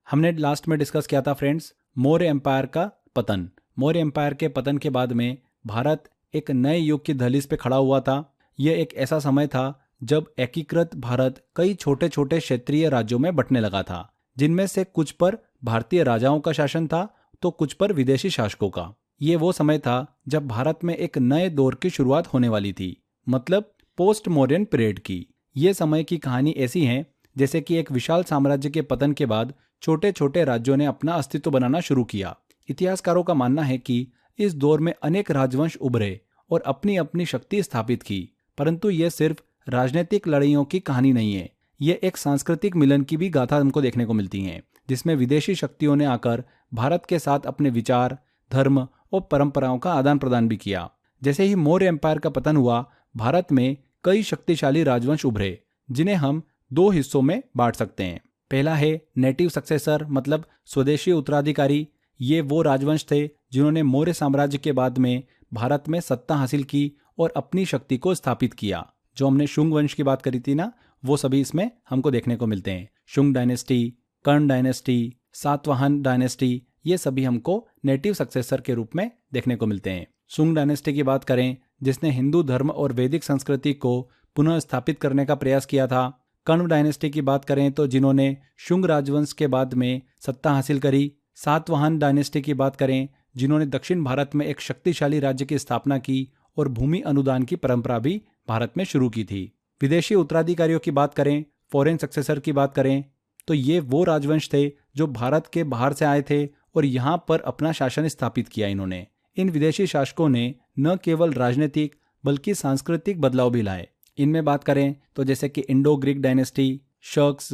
हमने लास्ट में डिस्कस किया था फ्रेंड्स मौर्य एम्पायर का पतन। मौर्य एम्पायर के पतन के बाद में भारत एक नए युग की दहलीज पे खड़ा हुआ था। यह एक ऐसा समय था जब एकीकृत भारत कई छोटे छोटे क्षेत्रीय राज्यों में बंटने लगा था, जिनमें से कुछ पर भारतीय राजाओं का शासन था तो कुछ पर विदेशी शासकों का। ये वो समय था जब भारत में एक नए दौर की शुरुआत होने वाली थी, मतलब पोस्ट मौर्यन पीरियड की। ये समय की कहानी ऐसी है जैसे कि एक विशाल साम्राज्य के पतन के बाद छोटे छोटे राज्यों ने अपना अस्तित्व बनाना शुरू किया। इतिहासकारों का मानना है कि इस दौर में अनेक राजवंश उभरे और अपनी अपनी शक्ति स्थापित की, परंतु यह सिर्फ राजनीतिक लड़ाइयों की कहानी नहीं है। ये एक सांस्कृतिक मिलन की भी गाथा हमको देखने को मिलती है, जिसमें विदेशी शक्तियों ने आकर भारत के साथ अपने विचार, धर्म और परंपराओं का आदान प्रदान भी किया। जैसे ही मौर्य एम्पायर का पतन हुआ, भारत में कई शक्तिशाली राजवंश उभरे, जिन्हें हम दो हिस्सों में बांट सकते हैं। पहला है नेटिव सक्सेसर, मतलब स्वदेशी उत्तराधिकारी। ये वो राजवंश थे जिन्होंने मौर्य साम्राज्य के बाद में भारत में सत्ता हासिल की और अपनी शक्ति को स्थापित किया। जो हमने शुंग वंश की बात करी थी ना, वो सभी इसमें हमको देखने को मिलते हैं। शुंग डायनेस्टी, कर्ण डायनेस्टी, सातवाहन डायनेस्टी, ये सभी हमको नेटिव सक्सेसर के रूप में देखने को मिलते हैं। शुंग डायनेस्टी की बात करें, जिसने हिंदू धर्म और वैदिक संस्कृति को पुनः स्थापित करने का प्रयास किया था। कर्ण डायनेस्टी की बात करें तो जिन्होंने शुंग राजवंश के बाद में सत्ता हासिल करी। सातवाहन डायनेस्टी की बात करें, जिन्होंने दक्षिण भारत में एक शक्तिशाली राज्य की स्थापना की और भूमि अनुदान की परंपरा भी भारत में शुरू की थी। विदेशी उत्तराधिकारियों की बात करें, फॉरेन सक्सेसर की बात करें, तो ये वो राजवंश थे जो भारत के बाहर से आए थे और यहाँ पर अपना शासन स्थापित किया इन्होंने। इन विदेशी शासकों ने न केवल राजनीतिक बल्कि सांस्कृतिक बदलाव भी लाए। इनमें बात करें तो जैसे कि इंडो ग्रीक डायनेस्टी, शक्स,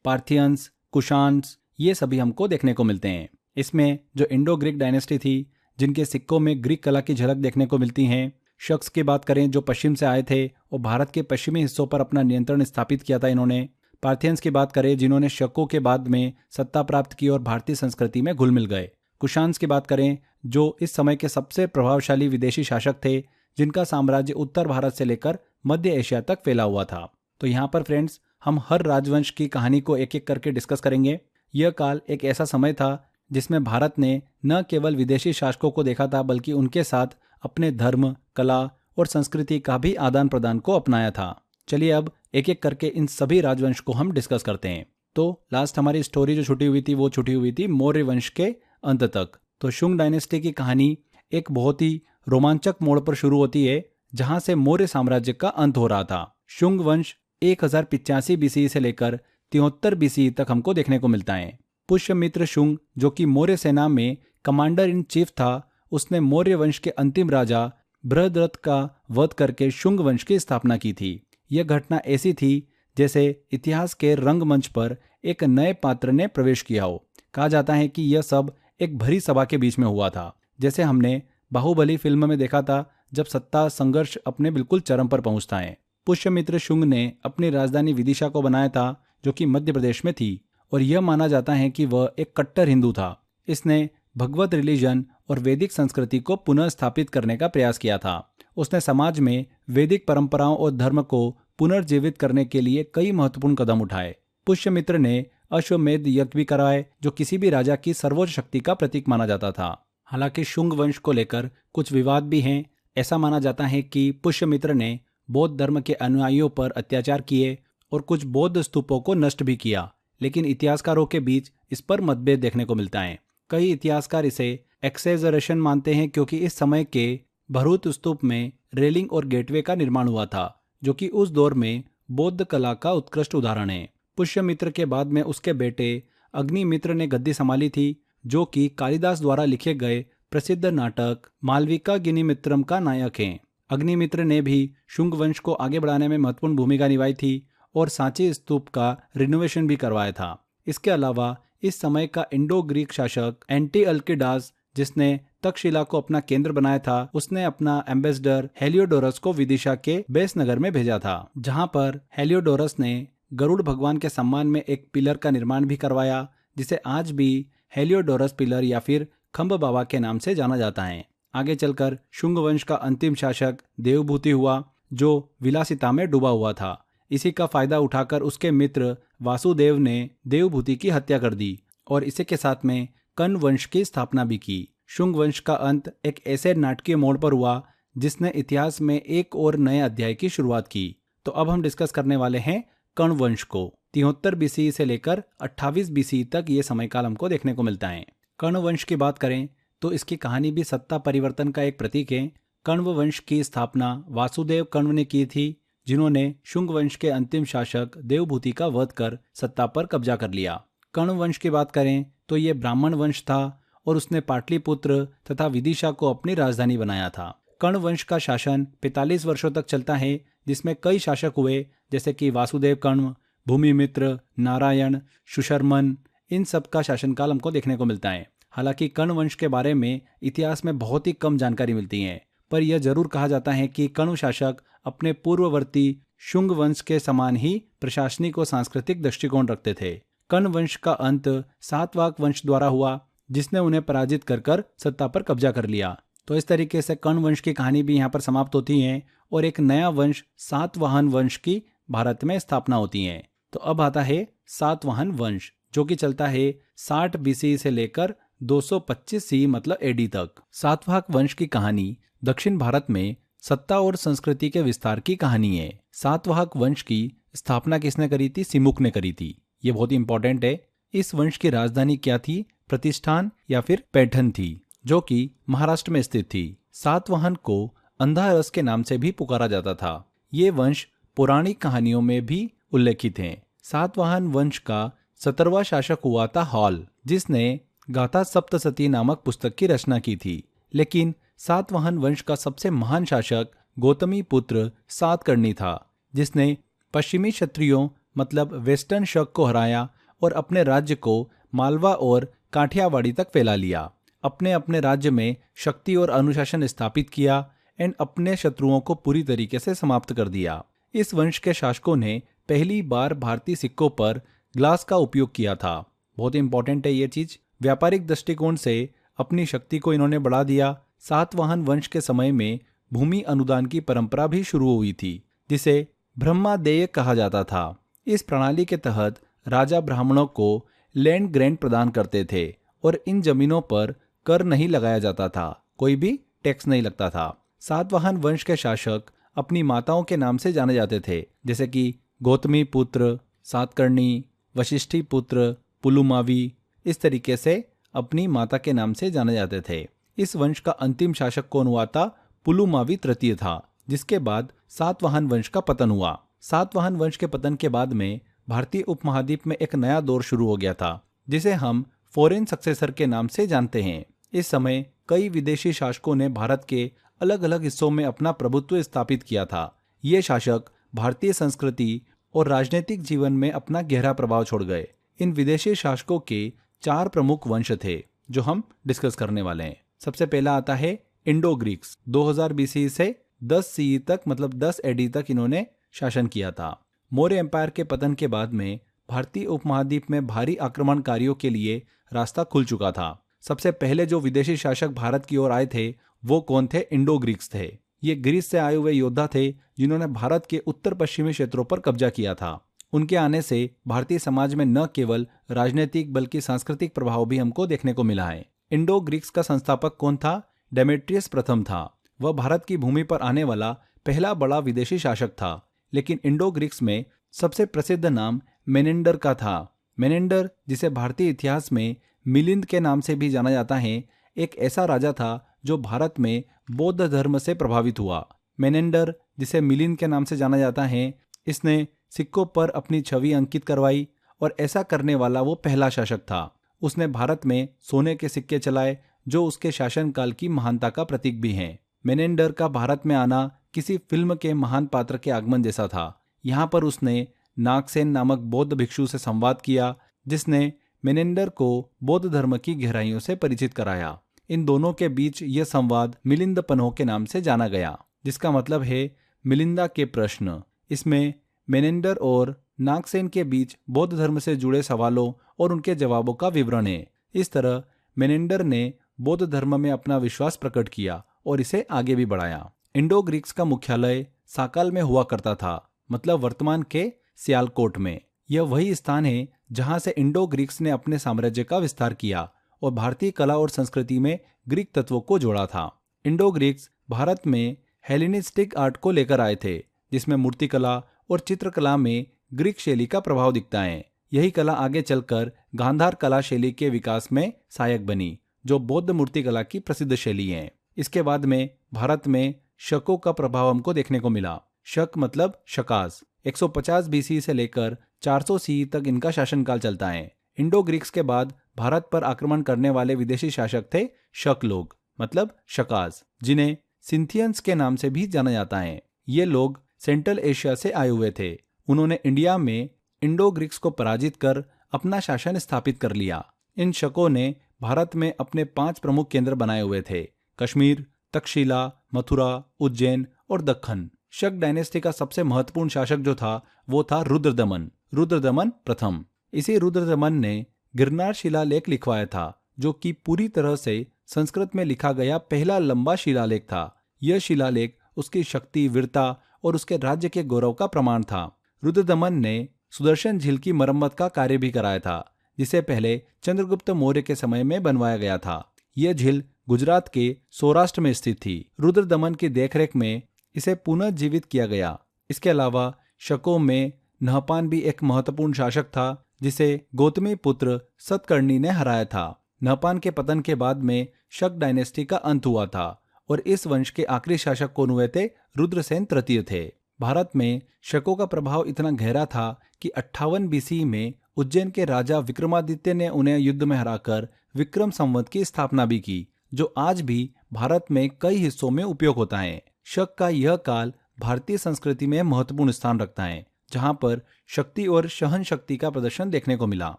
पार्थियंस, कुशान्स, ये सभी हमको देखने को मिलते हैं। इसमें जो इंडो ग्रीक डायनेस्टी थी, जिनके सिक्कों में ग्रीक कला की झलक देखने को मिलती है। शक्स की बात करें, जो पश्चिम से आए थे और भारत के पश्चिमी हिस्सों पर अपना नियंत्रण स्थापित किया था इन्होंने। पार्थियंस की बात करें, जिन्होंने शकों के बाद में सत्ता प्राप्त की और भारतीय संस्कृति में घुल मिल गए। कुशान्स की बात करें, जो इस समय के सबसे प्रभावशाली विदेशी शासक थे, जिनका साम्राज्य उत्तर भारत से लेकर मध्य एशिया तक फैला हुआ था। तो यहाँ पर फ्रेंड्स, हम हर राजवंश की कहानी को एक एक करके डिस्कस करेंगे। यह काल एक ऐसा समय था जिसमें भारत ने न केवल विदेशी शासकों को देखा था, बल्कि उनके साथ अपने धर्म, कला और संस्कृति का भी आदान प्रदान को अपनाया था। चलिए अब एक एक करके इन सभी राजवंश को हम डिस्कस करते हैं। तो लास्ट हमारी स्टोरी जो छुटी हुई थी, वो छुटी हुई थी मौर्य वंश के अंत तक। तो शुंग डायनेस्टी की कहानी एक बहुत ही रोमांचक मोड़ पर शुरू होती है, जहां से मौर्य साम्राज्य का अंत हो रहा था। शुंग वंश 1085 बीसी से लेकर 73 बीसी तक हमको देखने को मिलता है। पुष्यमित्र शुंग, जो कि मौर्य सेना में कमांडर इन चीफ था, उसने मौर्य वंश के अंतिम राजा बृहद्रथ का वध करके शुंग वंश की स्थापना की थी। यह घटना ऐसी थी जैसे इतिहास के रंगमंच पर एक नए पात्र ने प्रवेश किया हो। कहा जाता है कि यह सब एक भरी सभा के बीच में हुआ था, जैसे हमने बाहुबली फिल्म में देखा था, जब सत्ता संघर्ष अपने बिल्कुल चरम पर पहुंचता है। पुष्यमित्र शुंग ने अपनी राजधानी विदिशा को बनाया था, जो कि मध्य प्रदेश में थी, और यह माना जाता है कि वह एक कट्टर हिंदू था। इसने भगवत रिलीजन और वैदिक संस्कृति को पुनः स्थापित करने का प्रयास किया था। उसने समाज में वैदिक परंपराओं और धर्म को पुनर्जीवित करने के लिए कई महत्वपूर्ण कदम उठाए। पुष्यमित्र ने अश्वमेध यज्ञ भी कराए, जो किसी भी राजा की सर्वोच्च शक्ति का प्रतीक माना जाता था। हालांकि शुंग वंश को लेकर कुछ विवाद भी हैं। ऐसा माना जाता है कि पुष्यमित्र ने बौद्ध धर्म के अनुयायियों पर अत्याचार किए और कुछ बौद्ध स्तूपों को नष्ट भी किया, लेकिन इतिहासकारों के बीच इस पर मतभेद देखने को मिलता है। कई इतिहासकार इसे एक्सेजरेशन मानते हैं, क्योंकि इस समय के भरूत स्तूप में रेलिंग और गेटवे का निर्माण हुआ था, जो कि उस दौर में बौद्ध कला का उत्कृष्ट उदाहरण है। पुष्यमित्र के बाद में उसके बेटे अग्निमित्र ने गद्दी संभाली थी, जो कि कालिदास द्वारा लिखे गए प्रसिद्ध नाटक मालविकाग्निमित्रम का नायक हैं। अग्निमित्र ने भी शुंग वंश को आगे बढ़ाने में महत्वपूर्ण भूमिका निभाई थी और सांची स्तूप का रिनोवेशन भी करवाया था। इसके अलावा इस समय का इंडो ग्रीक शासक एंटीअल्किडास, जिसने तक्षशिला को अपना केंद्र बनाया था, उसने अपना एम्बेसडर हेलियोडोरस को विदिशा के बेस नगर में भेजा था, जहां पर हेलियोडोरस ने गरुड़ भगवान के सम्मान में एक पिलर का निर्माण भी करवाया, जिसे आज भी हेलियोडोरस पिलर या फिर खम्भ बाबा के नाम से जाना जाता है। आगे चलकर शुंग वंश का अंतिम शासक देवभूति हुआ, जो विलासिता में डूबा हुआ था। इसी का फायदा उठाकर उसके मित्र वासुदेव ने देवभूति की हत्या कर दी और इसी के साथ में कण्व वंश की स्थापना भी की। शुंग वंश का अंत एक ऐसे नाटकीय मोड़ पर हुआ जिसने इतिहास में एक और नए अध्याय की शुरुआत की। तो अब हम डिस्कस करने वाले हैं कण्व वंश को। 73 बीसी से लेकर 28 बीसी तक ये समय काल हमको देखने को मिलता है। कण्व वंश की बात करें तो इसकी कहानी भी सत्ता परिवर्तन का एक प्रतीक है। कण्व वंश की स्थापना वासुदेव कण्व ने की थी, जिन्होंने शुंग वंश के अंतिम शासक देवभूति का वध कर सत्ता पर कब्जा कर लिया। कण्व वंश की बात करें तो ये ब्राह्मण वंश था और उसने पाटलिपुत्र तथा विदिशा को अपनी राजधानी बनाया था। कण्व वंश का शासन 45 वर्षों तक चलता है, जिसमें कई शासक हुए जैसे कि वासुदेव कण्व, भूमिमित्र, नारायण, सुशर्मन। इन सब का शासनकाल हमको देखने को मिलता है। हालांकि कण्व वंश के बारे में इतिहास में बहुत ही कम जानकारी मिलती है, पर यह जरूर कहा जाता है कि कण्व शासक अपने पूर्ववर्ती शुंग वंश के समान ही प्रशासनिक और सांस्कृतिक दृष्टिकोण रखते थे। कण्व वंश का अंत सातवाहन वंश द्वारा हुआ, जिसने उन्हें पराजित कर सत्ता पर कब्जा कर लिया। तो इस तरीके से कण्व वंश की कहानी भी यहाँ पर समाप्त होती है और एक नया वंश सातवाहन वंश की भारत में स्थापना होती है। तो अब आता है सातवाहन वंश, जो कि चलता है 60 बीसी से लेकर 225 सी मतलब एडी तक। सातवाहन वंश की कहानी दक्षिण भारत में सत्ता और संस्कृति के विस्तार की कहानी है। सातवाहन वंश की स्थापना किसने करी थी? सिमुक ने करी थी। ये बहुत ही इंपॉर्टेंट है। इस वंश की राजधानी क्या थी? प्रतिष्ठान या फिर पैठन थी, जो कि महाराष्ट्र में स्थित थी। सातवाहन को अंधा रस के नाम से भी पुकारा जाता था। ये वंश पौराणिक कहानियों में भी उल्लेखित हैं। सातवाहन वंश का 17वां शासक हुआ था हॉल, जिसने गाथा सप्तशती नामक पुस्तक की रचना की थी। लेकिन सातवाहन वंश का सबसे महान शासक गौतमी पुत्र सातकर्णी था, जिसने पश्चिमी क्षत्रियों मतलब वेस्टर्न शक को हराया और अपने राज्य को मालवा और काठियावाड़ी तक फैला लिया। अपने अपने राज्य में शक्ति और अनुशासन स्थापित किया एंड अपने शत्रुओं को पूरी तरीके से समाप्त कर दिया। इस वंश के शासकों ने पहली बार भारतीय सिक्कों पर ग्लास का उपयोग किया था। बहुत ही इंपॉर्टेंट है ये चीज। व्यापारिक दृष्टिकोण से अपनी शक्ति को इन्होंने बढ़ा दिया। सातवाहन वंश के समय में भूमि अनुदान की परंपरा भी शुरू हुई थी, जिसे ब्रह्मादेय कहा जाता था। इस प्रणाली के तहत राजा ब्राह्मणों को लैंड ग्रेंट प्रदान करते थे और इन जमीनों पर कर नहीं लगाया जाता था, कोई भी टैक्स नहीं लगता था। सातवाहन वंश के शासक अपनी माताओं के नाम से जाने जाते थे, जैसे कि गौतमी पुत्र सातकर्णी, वशिष्ठी पुत्र पुलुमावी। इस तरीके से अपनी माता के नाम से जाने जाते थे। इस वंश का अंतिम शासक कौन हुआ था? पुलुमावी तृतीय था, जिसके बाद सातवाहन वंश का पतन हुआ। सातवाहन वंश के पतन के बाद में भारतीय उपमहाद्वीप में एक नया दौर शुरू हो गया था, जिसे हम फॉरेन सक्सेसर के नाम से जानते हैं। इस समय कई विदेशी शासकों ने भारत के अलग अलग हिस्सों में अपना प्रभुत्व स्थापित किया था। ये शासक भारतीय संस्कृति और राजनीतिक जीवन में अपना गहरा प्रभाव छोड़ गए। इन विदेशी शासकों के 4 प्रमुख वंश थे, जो हम डिस्कस करने वाले हैं। सबसे पहला आता है इंडो ग्रीक्स। 2000 बीसी से 10 सी तक मतलब 10 एडी तक इन्होंने शासन किया था। मौर्य एम्पायर के पतन के बाद में भारतीय उपमहाद्वीप में भारी आक्रमणकारियों के लिए रास्ता खुल चुका था। सबसे पहले जो विदेशी शासक भारत की ओर आए थे वो कौन थे? इंडो ग्रीक्स थे। ये ग्रीस से आए हुए योद्धा थे, जिन्होंने भारत के उत्तर पश्चिमी क्षेत्रों पर कब्जा किया था। उनके आने से भारतीय समाज में न केवल राजनीतिक बल्कि सांस्कृतिक प्रभाव भी हमको देखने को मिला है। इंडो ग्रीक्स का संस्थापक कौन था? डेमेट्रियस प्रथम था। वह भारत की भूमि पर आने वाला पहला बड़ा विदेशी शासक था। लेकिन इंडो ग्रीक्स में सबसे प्रसिद्ध नाम मेनेंडर का था। मेनेंडर, जिसे भारतीय इतिहास में मिलिंद के नाम से भी जाना जाता है, एक ऐसा राजा था जो भारत में बौद्ध धर्म से प्रभावित हुआ। मेनेंडर, जिसे मिलिंद के नाम से जाना जाता है, इसने सिक्कों पर अपनी छवि अंकित करवाई और ऐसा करने वाला वो पहला शासक था। उसने भारत में सोने के सिक्के चलाए, जो उसके शासनकाल की महानता का प्रतीक भी हैं। मेनेंडर का भारत में आना किसी फिल्म के महान पात्र के आगमन जैसा था। यहाँ पर उसने नागसेन नामक बौद्ध भिक्षु से संवाद किया, जिसने मेनेंडर को बौद्ध धर्म की गहराइयों से परिचित कराया। इन दोनों के बीच यह संवाद मिलिंद पन्हो के नाम से जाना गया, जिसका मतलब है मिलिंदा के प्रश्न। इसमें मेनेंडर और नागसेन के बीच बौद्ध धर्म से जुड़े सवालों और उनके जवाबों का विवरण है। इस तरह मेनेंडर ने बौद्ध धर्म में अपना विश्वास प्रकट किया और इसे आगे भी बढ़ाया। इंडो ग्रीक्स का मुख्यालय साकाल में हुआ करता था, मतलब वर्तमान के सियालकोट में। यह वही स्थान है जहां से इंडो ग्रीक्स ने अपने साम्राज्य का विस्तार किया और भारतीय कला और संस्कृति में ग्रीक तत्वों को जोड़ा था। इंडो ग्रीक्स भारत में हेलेनिस्टिक आर्ट को लेकर आए थे, जिसमें मूर्तिकला और चित्रकला में ग्रीक शैली का प्रभाव दिखता है। यही कला आगे चलकर गांधार कला शैली के विकास में सहायक बनी, जो बौद्ध मूर्तिकला की प्रसिद्ध शैली है। इसके बाद में भारत में शकों का प्रभाव हमको देखने को मिला। शक मतलब शकास। 150 बीसी से लेकर 400 सी तक इनका शासनकाल चलता है। इंडो ग्रीक्स के बाद भारत पर आक्रमण करने वाले विदेशी शासक थे शक लोग, मतलब शकास, जिन्हें सिंथियंस के नाम से भी जाना जाता है। ये लोग सेंट्रल एशिया से आए हुए थे। उन्होंने इंडिया में इंडो ग्रीक्स को पराजित कर अपना शासन स्थापित कर लिया। इन शकों ने भारत में अपने 5 प्रमुख केंद्र बनाए हुए थे: कश्मीर, तक्षशिला, मथुरा, उज्जैन और दक्खन। शक डायनेस्टी का सबसे महत्वपूर्ण शासक जो था वो था रुद्रदमन प्रथम। इसी रुद्रदमन ने गिरनार शिलालेख लिखवाया था, जो कि पूरी तरह से संस्कृत में लिखा गया पहला लंबा शिलालेख था। यह शिलालेख उसकी शक्ति, वीरता और उसके राज्य के गौरव का प्रमाण था। रुद्रदमन ने सुदर्शन झील की मरम्मत का कार्य भी कराया था, जिसे पहले चंद्रगुप्त मौर्य के समय में बनवाया गया था। यह झील गुजरात के सौराष्ट्र में स्थित थी। रुद्रदमन की देखरेख में इसे पुनर्जीवित किया गया। इसके अलावा शकों में नहपान भी एक महत्वपूर्ण शासक था, जिसे गौतमी पुत्र सतकर्णी ने हराया था। नहपान के पतन के बाद में शक डायनेस्टी का अंत हुआ था और इस वंश के आखिरी शासक कौन हुए थे? रुद्रसेन तृतीय थे। भारत में शकों का प्रभाव इतना गहरा था कि 58 बीसी में उज्जैन के राजा विक्रमादित्य ने उन्हें युद्ध में हराकर विक्रम संवत की स्थापना भी की, जो आज भी भारत में कई हिस्सों में उपयोग होता है। शक का यह काल भारतीय संस्कृति में महत्वपूर्ण स्थान रखता है, जहां पर शक्ति और सहन शक्ति का प्रदर्शन देखने को मिला।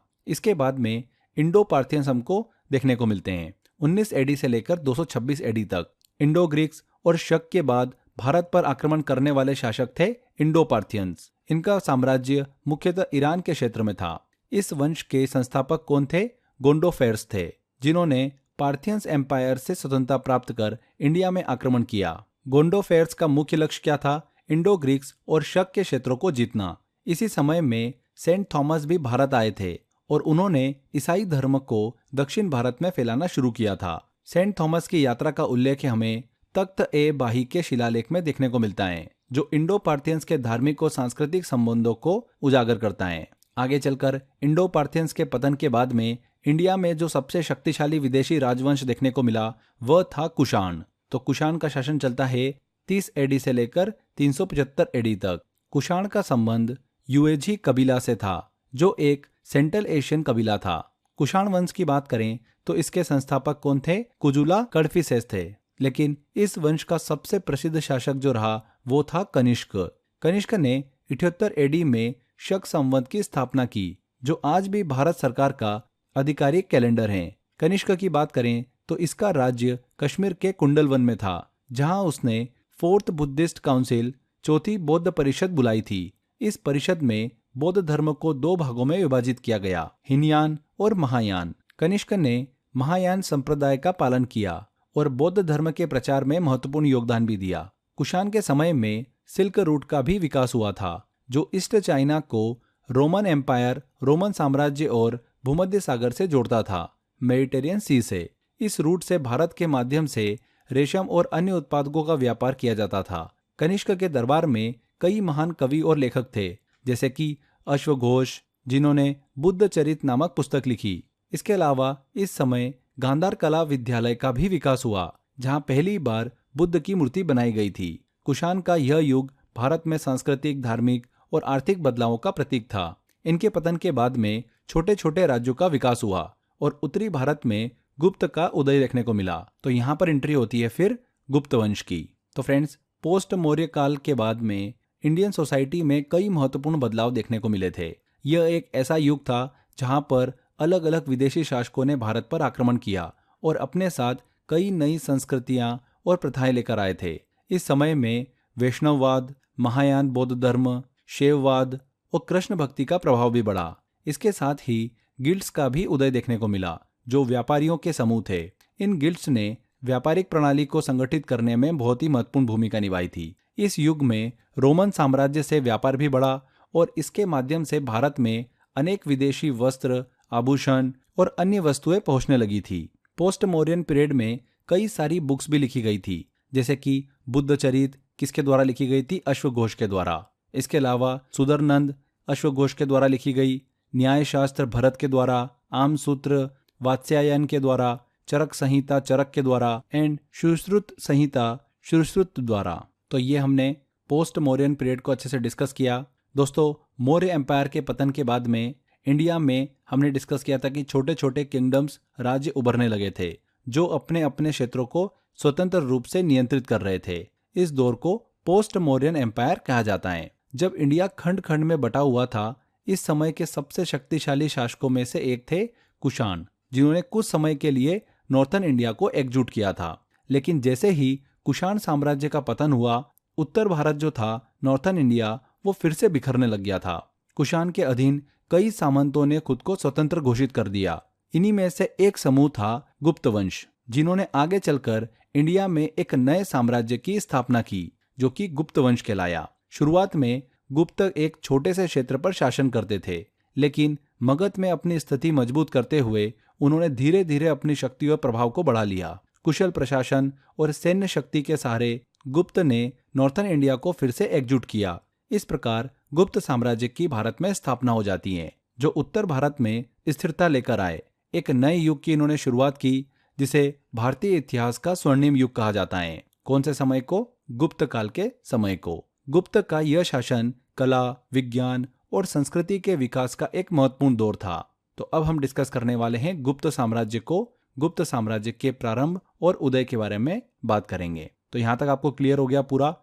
इसके बाद में इंडो पार्थियंस हमको देखने को मिलते हैं। 19 एडी से लेकर 226 एडी तक इंडो ग्रीक्स और शक के बाद भारत पर आक्रमण करने वाले शासक थे इंडो पार्थियंस। इनका साम्राज्य मुख्यतः ईरान के क्षेत्र में था। इस वंश के संस्थापक कौन थे? गोंडोफेर्स थे, जिन्होंने पार्थियंस एम्पायर से स्वतंत्रता प्राप्त कर इंडिया में आक्रमण किया। गोंडोफेर्स का मुख्य लक्ष्य क्या था? इंडो ग्रीक्स और शक के क्षेत्रों को जीतना। इसी समय में सेंट थॉमस भी भारत आए थे और उन्होंने ईसाई धर्म को दक्षिण भारत में फैलाना शुरू किया था। सेंट थॉमस की यात्रा का उल्लेख हमें तख्त-ए-बाही के शिलालेख में देखने को मिलता है, जो इंडो पार्थियंस के धार्मिक और सांस्कृतिक संबंधों को उजागर करता है। आगे चलकर इंडो पार्थियंस के पतन के बाद में इंडिया में जो सबसे शक्तिशाली विदेशी राजवंश देखने को मिला वह था कुषाण। तो कुषाण का शासन चलता है 30 एडी से लेकर 375 एडी तक। कुषाण का संबंध युएझी कबीला से था, जो एक सेंट्रल एशियन कबीला था। कुषाण वंश की बात करें तो इसके संस्थापक कौन थे? कुजुला कड़फिसेस थे। लेकिन इस वंश का सबसे प्रसिद्ध शासक जो रहा वो था कनिष्क। कनिष्क ने 78 एडी में शक संवत की स्थापना की, जो आज भी भारत सरकार का आधिकारिक कैलेंडर है। कनिष्क की बात करें तो इसका राज्य कश्मीर के कुंडलवन में था, जहां उसने 4th बुद्धिस्ट काउंसिल, चौथी बौद्ध परिषद बुलाई थी। इस परिषद में बौद्ध धर्म को 2 भागों में विभाजित किया गया, हीनयान और महायान। कनिष्क ने महायान संप्रदाय का पालन किया और बौद्ध धर्म के प्रचार में महत्वपूर्ण योगदान भी दिया। कुषाण के समय में सिल्क रूट का भी विकास हुआ था, जो ईस्ट चाइना को रोमन एम्पायर, रोमन साम्राज्य और भूमध्य सागर से जोड़ता था, मेडिटेरियन सी से। इस रूट से भारत के माध्यम से रेशम और अन्य उत्पादों का व्यापार किया जाता था। कनिष्क के दरबार में कई महान कवि और लेखक थे, जैसे कि अश्वघोष, जिन्होंने बुद्ध चरित नामक पुस्तक लिखी। इसके अलावा इस समय गांधार कला विद्यालय का भी विकास हुआ, जहां पहली बार बुद्ध की मूर्ति बनाई गई थी। कुषाण का यह युग भारत में सांस्कृतिक, धार्मिक और आर्थिक बदलावों का प्रतीक था। इनके पतन के बाद में छोटे छोटे राज्यों का विकास हुआ और उत्तरी भारत में गुप्त का उदय देखने को मिला। तो यहाँ पर एंट्री होती है फिर गुप्त वंश की। तो फ्रेंड्स, पोस्ट मौर्य काल के बाद में इंडियन सोसाइटी में कई महत्वपूर्ण बदलाव देखने को मिले थे। यह एक ऐसा युग था जहाँ पर अलग अलग विदेशी शासकों ने भारत पर आक्रमण किया और अपने साथ कई नई संस्कृतियां और प्रथाएं लेकर आए थे। इस समय में वैष्णववाद, महायान बौद्ध धर्म, शैववाद और कृष्ण भक्ति का प्रभाव भी बढ़ा। इसके साथ ही गिल्ड्स का भी उदय देखने को मिला, जो व्यापारियों के समूह थे। इन गिल्ड्स ने व्यापारिक प्रणाली को संगठित करने में बहुत ही महत्वपूर्ण भूमिका निभाई थी। इस युग में रोमन साम्राज्य से व्यापार भी बढ़ा और इसके माध्यम से भारत में अनेक विदेशी वस्त्र, आभूषण और अन्य वस्तुएं पहुंचने लगी थी। पोस्ट मौर्यन पीरियड में कई सारी बुक्स भी लिखी गई थी, जैसे कि बुद्ध चरित किसके द्वारा लिखी गई थी? अश्वघोष के द्वारा। इसके अलावा सुधरनंद अश्वघोष के द्वारा लिखी गई, न्याय शास्त्र भरत के द्वारा, आम सूत्र वात्स्यायन के द्वारा, चरक संहिता चरक के द्वारा एंड सुश्रुत संहिता सुश्रुत द्वारा। तो ये हमने पोस्ट मौर्यन पीरियड को अच्छे से डिस्कस किया। दोस्तों, मौर्य एम्पायर के पतन के बाद में इंडिया में हमने डिस्कस किया था कि छोटे छोटे किंगडम्स, राज्य उभरने लगे थे जो अपने अपने क्षेत्रों को स्वतंत्र रूप से नियंत्रित कर रहे थे। इस दौर को पोस्ट मौर्यन एम्पायर कहा जाता है। जब इंडिया खंड खंड में बटा हुआ था, इस समय के सबसे शक्तिशाली शासकों में से एक थे कुषाण, जिन्होंने कुछ समय के लिए नॉर्थन इंडिया को एकजुट किया था। लेकिन जैसे ही कुषाण साम्राज्य का पतन हुआ, उत्तर भारत जो था, नॉर्थन इंडिया, वो फिर से बिखरने लग गया था। कुषाण के अधीन कई सामंतों ने खुद को स्वतंत्र घोषित कर दिया। इन्हीं में से एक समूह था गुप्त वंश, जिन्होंने आगे चलकर इंडिया में एक नए साम्राज्य की स्थापना की, जो कि गुप्त वंश कहलाया। शुरुआत में गुप्त एक छोटे से क्षेत्र पर शासन करते थे, लेकिन मगध में अपनी स्थिति मजबूत करते हुए उन्होंने धीरे धीरे अपनी शक्ति और प्रभाव को बढ़ा लिया। कुशल प्रशासन और सैन्य शक्ति के सहारे गुप्त ने नॉर्थन इंडिया को फिर से एकजुट किया। इस प्रकार गुप्त साम्राज्य की भारत में स्थापना हो जाती है, जो उत्तर भारत में स्थिरता लेकर आए। एक नए युग की इन्होंने शुरुआत की, जिसे भारतीय इतिहास का स्वर्णिम युग कहा जाता है। कौन से समय को? गुप्त काल के समय को। गुप्त का यह शासन कला, विज्ञान और संस्कृति के विकास का एक महत्वपूर्ण दौर था। तो अब हम डिस्कस करने वाले हैं गुप्त साम्राज्य को। गुप्त साम्राज्य के प्रारंभ और उदय के बारे में बात करेंगे। तो यहाँ तक आपको क्लियर हो गया पूरा